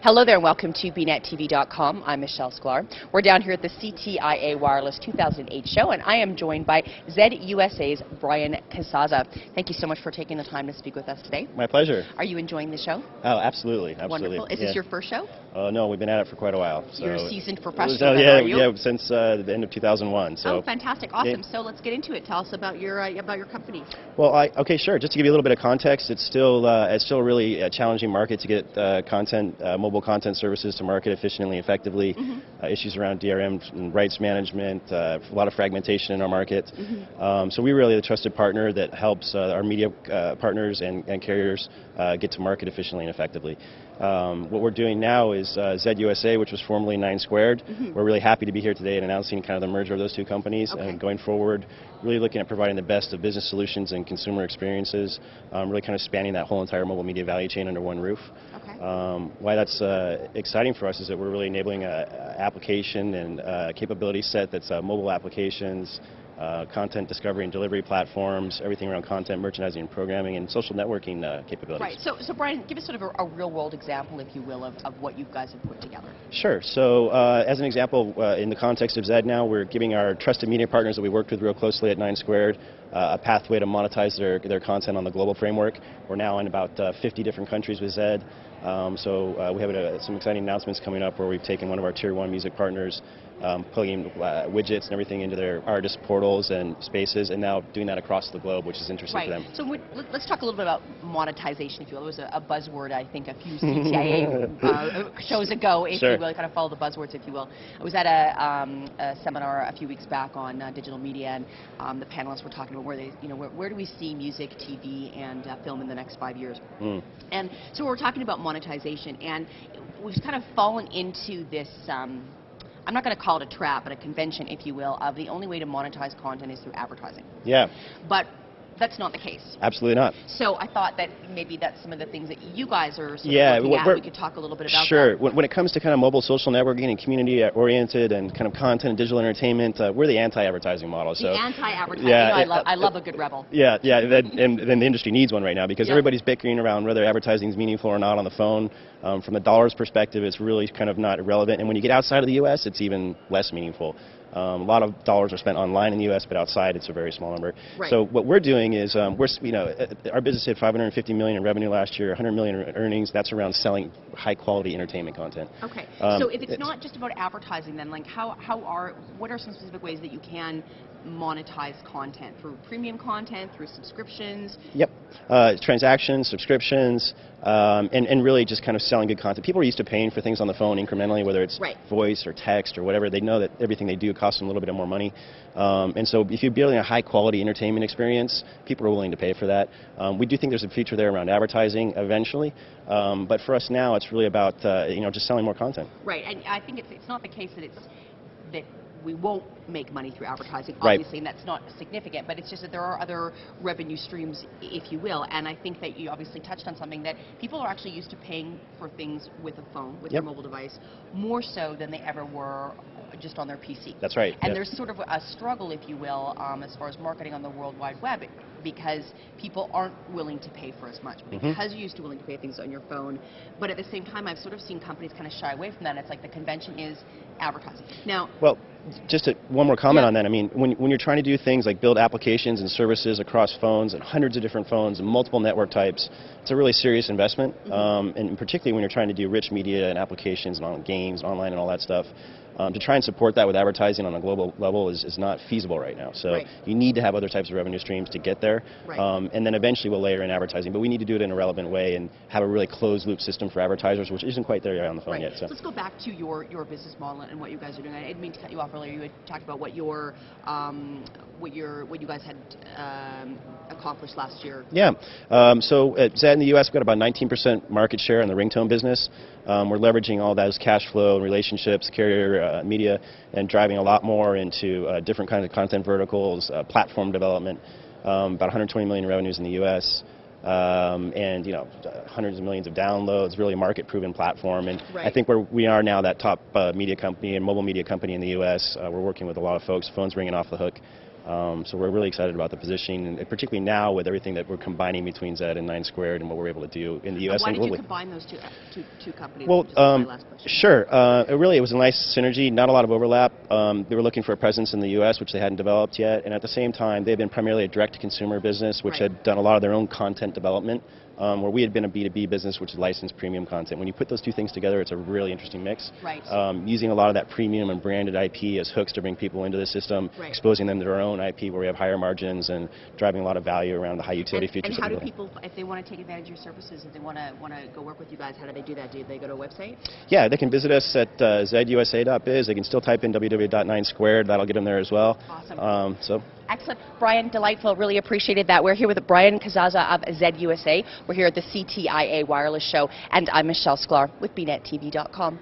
Hello there and welcome to bnettv.com. I'm Michelle Sklar. We're down here at the CTIA Wireless 2008 show, and I am joined by Zed USA's Brian Casazza. Thank you so much for taking the time to speak with us today. My pleasure. Are you enjoying the show? Oh, absolutely. Wonderful. Is this your first show? No, we've been at it for quite a while. So you're a seasoned professional, are you? Yeah, since the end of 2001. So. Oh, fantastic. Awesome. So let's get into it. Tell us about your company. Well, okay, sure. Just to give you a little bit of context, it's still really a challenging market to get mobile content services to market efficiently and effectively. Issues around DRM and rights management, a lot of fragmentation in our market. So we're really the trusted partner that helps our media partners and carriers get to market efficiently and effectively. What we're doing now is Zed USA, which was formerly 9 Squared. We're really happy to be here today and announcing kind of the merger of those two companies. Okay. And going forward, really looking at providing the best of business solutions and consumer experiences, really kind of spanning that whole entire mobile media value chain under one roof. Okay. Why that's exciting for us is that we're really enabling an application and capability set that's mobile applications, content discovery and delivery platforms, everything around content, merchandising and programming, and social networking capabilities. Right. So Brian, give us sort of a real-world example, if you will, of what you guys have put together. Sure. So as an example, in the context of Zed now, we're giving our trusted media partners that we worked with real closely at 9 Squared a pathway to monetize their content on the global framework. We're now in about 50 different countries with Zed. So we have some exciting announcements coming up where we've taken one of our Tier 1 music partners, plugging widgets and everything into their artist portals and spaces, and now doing that across the globe, which is interesting for them. So let's talk a little bit about monetization, if you will. It was a buzzword, I think, a few CTIA shows ago, if you will, kind of follow the buzzwords, if you will. I was at a seminar a few weeks back on digital media, and the panelists were talking about where do we see music, TV, and film in the next 5 years. And so we're talking about monetization, and we've kind of fallen into this I'm not going to call it a trap, but a convention, if you will, of the only way to monetize content is through advertising. Yeah. But that's not the case. Absolutely not. So I thought that maybe that's some of the things that you guys are sort of looking at. We could talk a little bit about that. Sure. When it comes to kind of mobile social networking and community-oriented and kind of content and digital entertainment, we're the anti-advertising model. The anti-advertising. I love a good rebel. Yeah, and the industry needs one right now because everybody's bickering around whether advertising is meaningful or not on the phone. From a dollars perspective, it's really kind of not relevant. And when you get outside of the U.S., it's even less meaningful. A lot of dollars are spent online in the U.S., but outside it's a very small number. Right. So what we're doing is, our business hit $550 million in revenue last year, $100 million in earnings. That's around selling high-quality entertainment content. Okay. So if it's not just about advertising, then like what are some specific ways that you can monetize content? Through premium content, through subscriptions? Yep. Transactions, subscriptions, and really just kind of selling good content. People are used to paying for things on the phone incrementally, whether it's voice or text or whatever. They know that everything they do costs them a little bit more money. And so if you're building a high-quality entertainment experience, people are willing to pay for that. We do think there's a future there around advertising eventually. But for us now, it's really about just selling more content. Right. And I think it's not the case that we won't make money through advertising, obviously, and that's not significant, but it's just that there are other revenue streams, if you will, and I think that you obviously touched on something that people are actually used to paying for things with a phone, with their mobile device, more so than they ever were just on their PC. That's right. And there's sort of a struggle, if you will, as far as marketing on the World Wide Web, because people aren't willing to pay for as much, because you're used to willing to pay things on your phone, but at the same time, I've sort of seen companies kind of shy away from that. It's like the convention is advertising. Now, well, just one more comment on that. I mean, when you're trying to do things like build applications and services across phones and hundreds of different phones and multiple network types, it's a really serious investment. And particularly when you're trying to do rich media and applications and on games, online and all that stuff. To try and support that with advertising on a global level is not feasible right now. So you need to have other types of revenue streams to get there. And then eventually we'll layer in advertising. But we need to do it in a relevant way and have a really closed-loop system for advertisers, which isn't quite there on the phone yet. So let's go back to your business model and what you guys are doing. I didn't mean to cut you off earlier. You had talked about what you guys had accomplished last year. Yeah. So at Zed in the U.S., we've got about 19% market share in the ringtone business. We're leveraging all those cash flow and relationships, carrier media, and driving a lot more into different kinds of content verticals, platform development. About $120 million in revenues in the U.S. and hundreds of millions of downloads, really a market-proven platform. And right. I think where we are now, that top media company and mobile media company in the U.S., we're working with a lot of folks. Phone's ringing off the hook. So we're really excited about the positioning, and particularly now with everything that we're combining between Zed and 9 Squared and what we're able to do in the U.S. and globally. Why did you combine those two companies? Well, sure. It was a nice synergy, not a lot of overlap. They were looking for a presence in the U.S., which they hadn't developed yet, and at the same time, they've been primarily a direct-to-consumer business, which right. had done a lot of their own content development. Where we had been a B2B business, which is licensed premium content. When you put those two things together, it's a really interesting mix. Right. Using a lot of that premium and branded IP as hooks to bring people into the system, right. exposing them to their own IP where we have higher margins and driving a lot of value around the high utility features. And how do people, if they want to take advantage of your services, if they want to go work with you guys, how do they do that? Do they go to a website? Yeah, they can visit us at zedusa.biz. They can still type in www.9squared. That'll get them there as well. Awesome. Excellent. Brian, delightful. Really appreciated that. We're here with Brian Casazza of Zed USA. We're here at the CTIA Wireless Show, and I'm Michelle Sklar with BNetTV.com.